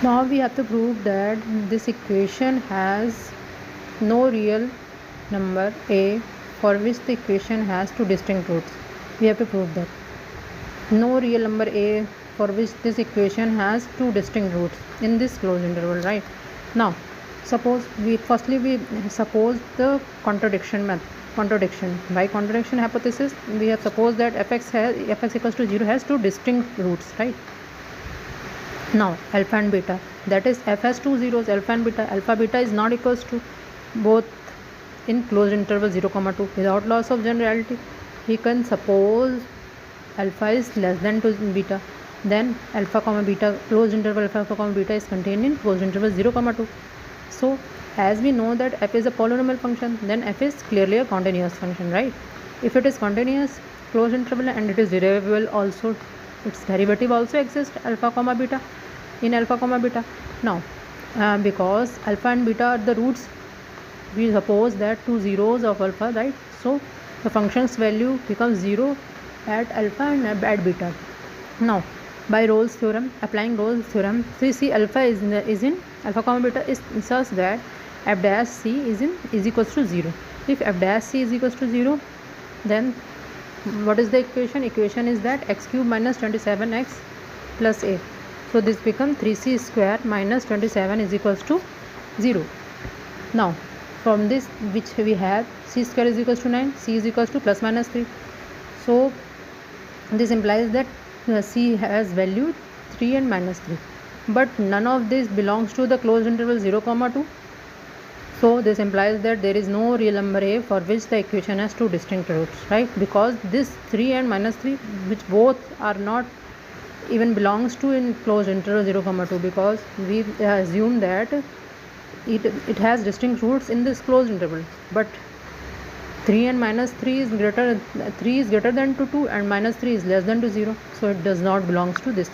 Now we have to prove that this equation has no real number a for which the equation has two distinct roots. We have to prove that no real number a for which this equation has two distinct roots in this closed interval, right? Now suppose we suppose the contradiction by contradiction hypothesis. We have supposed that fx equals to 0 has two distinct roots, right? Now alpha and beta, that is f has two zeros, alpha and beta. Alpha beta is not equals to both in closed interval 0 comma 2. Without loss of generality, we can suppose alpha is less than to beta, then alpha comma beta, closed interval alpha comma beta is contained in closed interval 0 comma 2. So as we know that f is a polynomial function, then f is clearly a continuous function, right? If it is continuous closed interval and it is derivable also, its derivative also exists alpha comma beta in alpha comma beta. Now because alpha and beta are the roots, we suppose that two zeros of alpha, right? So the function's value becomes 0 at alpha and at beta. Now by Rolle's theorem, applying Rolle's theorem, we see alpha is in alpha comma beta is such that f dash c is equals to 0. If f dash c is equals to 0, then what is the equation? Equation is that x cube minus 27x plus a. So this becomes 3c square minus 27 is equals to 0. Now from this, which we have c square is equals to 9, c is equals to plus minus 3. So this implies that c has value 3 and minus 3, but none of this belongs to the closed interval 0 comma 2. So this implies that there is no real number a for which the equation has two distinct roots, right? Because this 3 and minus 3, which both are not even belongs to in closed interval 0 comma 2, because we assume that it has distinct roots in this closed interval, but 3 and minus 3 is greater than to 2 and minus 3 is less than to 0, so it does not belongs to this.